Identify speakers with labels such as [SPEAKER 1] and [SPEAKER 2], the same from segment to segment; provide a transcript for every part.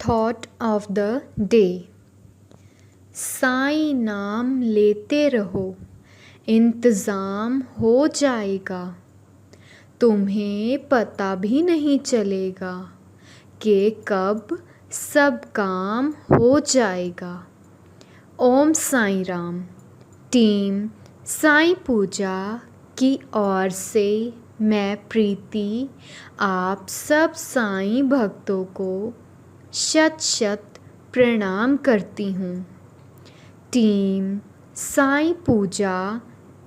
[SPEAKER 1] Thought of the day. Sai नाम लेते रहो, इंतज़ाम हो जाएगा। तुम्हें पता भी नहीं चलेगा कि कब सब काम हो जाएगा। ओम साईं राम। टीम साईं पूजा की ओर से मैं प्रीति आप सब साईं भक्तों को शत शत प्रणाम करती हूँ। टीम साईं पूजा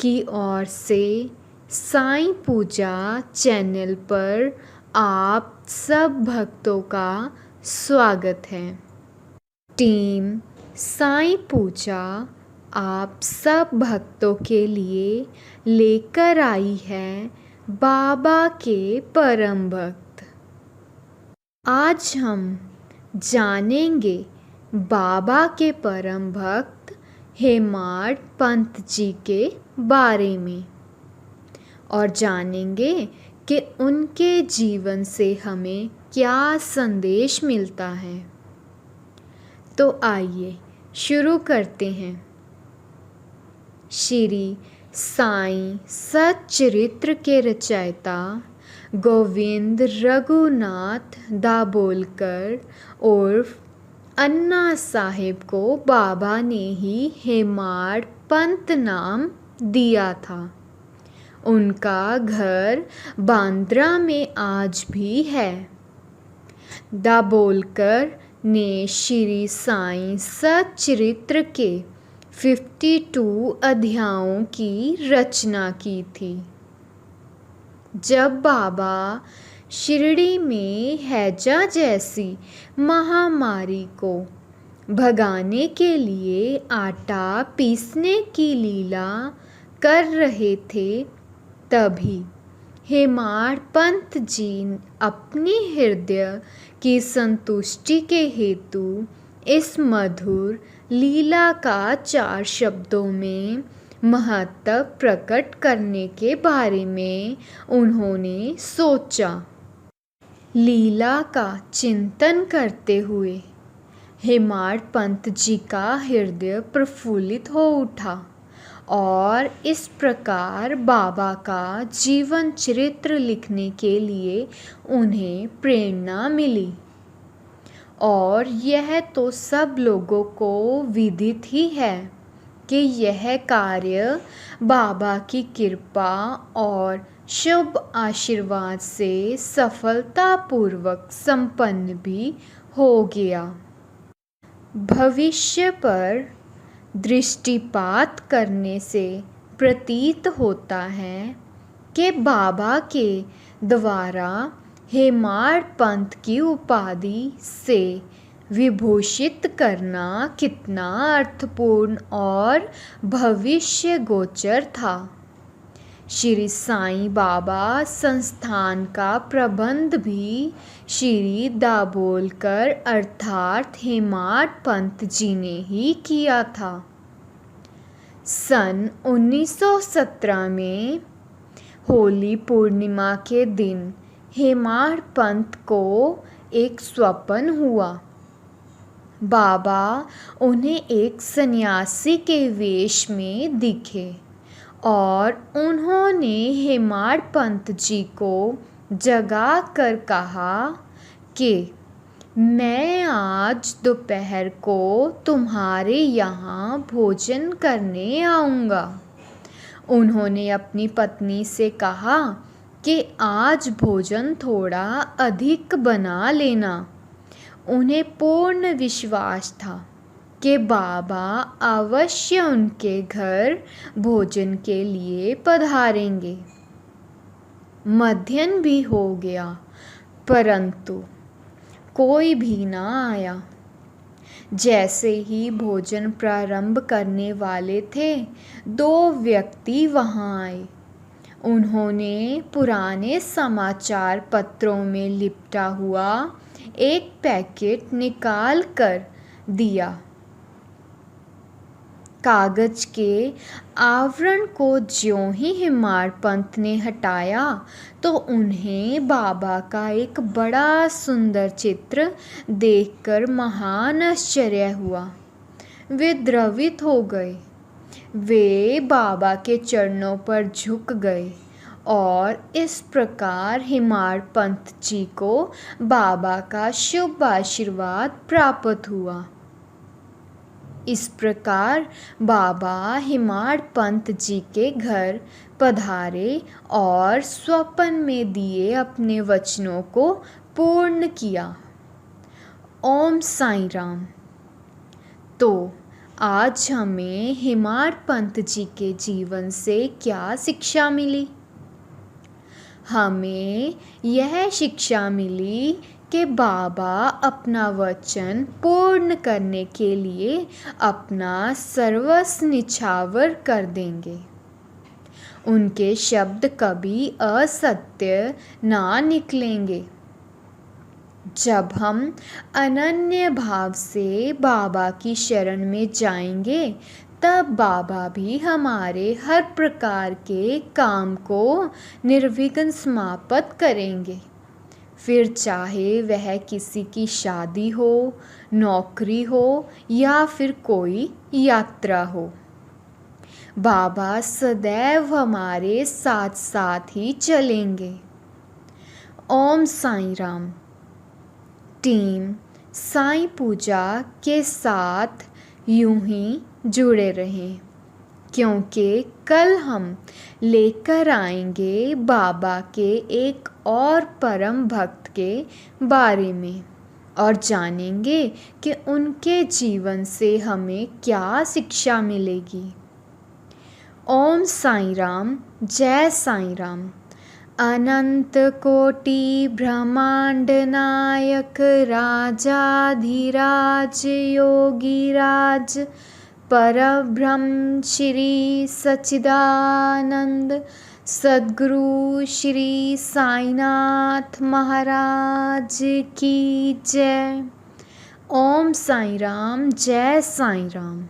[SPEAKER 1] की ओर से साईं पूजा चैनल पर आप सब भक्तों का स्वागत है। टीम साईं पूजा आप सब भक्तों के लिए लेकर आई है बाबा के परम भक्त। आज हम जानेंगे बाबा के परम भक्त हेमाड पंत जी के बारे में और जानेंगे कि उनके जीवन से हमें क्या संदेश मिलता है। तो आइए शुरू करते हैं। श्री साईं सच्चरित्र के रचयिता गोविंद रघुनाथ दाभोलकर उर्फ अन्ना साहिब को बाबा ने ही हेमाड पंत नाम दिया था। उनका घर बांद्रा में आज भी है। दाभोलकर ने श्री साईं सच्चरित्र के 52 अध्यायों की रचना की थी। जब बाबा शिरडी में हैजा जैसी महामारी को भगाने के लिए आटा पीसने की लीला कर रहे थे, तभी हेमाड पंत जी अपनी हृदय की संतुष्टि के हेतु इस मधुर लीला का 4 शब्दों में महत्व प्रकट करने के बारे में उन्होंने सोचा। लीला का चिंतन करते हुए हेमाड पंत जी का हृदय प्रफुल्लित हो उठा और इस प्रकार बाबा का जीवन चरित्र लिखने के लिए उन्हें प्रेरणा मिली। और यह तो सब लोगों को विदित ही है कि यह कार्य बाबा की कृपा और शुभ आशीर्वाद से सफलतापूर्वक संपन्न भी हो गया। भविष्य पर दृष्टिपात करने से प्रतीत होता है कि बाबा के द्वारा हेमाड पंत की उपाधि से विभूषित करना कितना अर्थपूर्ण और भविष्य गोचर था। श्री साईं बाबा संस्थान का प्रबंध भी श्री दाभोलकर अर्थात हेमाड पंत जी ने ही किया था। सन 1917 में होली पूर्णिमा के दिन हेमाड पंत को एक स्वप्न हुआ। बाबा उन्हें एक सन्यासी के वेश में दिखे और उन्होंने हेमाड पंत जी को जगा कर कहा कि मैं आज दोपहर को तुम्हारे यहाँ भोजन करने आऊँगा। उन्होंने अपनी पत्नी से कहा कि आज भोजन थोड़ा अधिक बना लेना। उन्हें पूर्ण विश्वास था कि बाबा अवश्य उनके घर भोजन के लिए पधारेंगे। मध्याह्न भी हो गया, परंतु कोई भी ना आया। जैसे ही भोजन प्रारंभ करने वाले थे, 2 व्यक्ति वहां आए। उन्होंने पुराने समाचार पत्रों में लिपटा हुआ एक पैकेट निकाल कर दिया। कागज के आवरण को ज्यों ही हिमाड़ पंत ने हटाया तो उन्हें बाबा का एक बड़ा सुंदर चित्र देखकर महान आश्चर्य हुआ। वे द्रवित हो गए। वे बाबा के चरणों पर झुक गए और इस प्रकार हिमाड़ पंत जी को बाबा का शुभ आशीर्वाद प्राप्त हुआ। इस प्रकार बाबा हिमाड़ पंत जी के घर पधारे और स्वप्न में दिए अपने वचनों को पूर्ण किया। ओम साईं राम। तो आज हमें हिमाड़ पंत जी के जीवन से क्या शिक्षा मिली? हमें यह शिक्षा मिली कि बाबा अपना वचन पूर्ण करने के लिए अपना सर्वस्व निछावर कर देंगे। उनके शब्द कभी असत्य ना निकलेंगे। जब हम अनन्य भाव से बाबा की शरण में जाएंगे तब बाबा भी हमारे हर प्रकार के काम को निर्विघ्न समाप्त करेंगे। फिर चाहे वह किसी की शादी हो, नौकरी हो या फिर कोई यात्रा हो, बाबा सदैव हमारे साथ साथ ही चलेंगे। ओम साईं राम। टीम साईं पूजा के साथ यूं ही जुड़े रहें, क्योंकि कल हम लेकर आएंगे बाबा के एक और परम भक्त के बारे में और जानेंगे कि उनके जीवन से हमें क्या शिक्षा मिलेगी। ओम साईं राम। जय साईं राम। अनंत कोटि ब्रह्मांड नायक राजाधिराज योगीराज परब्रह्म श्री सच्चिदानंद सद्गुरु श्री साईनाथ महाराज की जय। ओम साईं राम। जय साईं राम।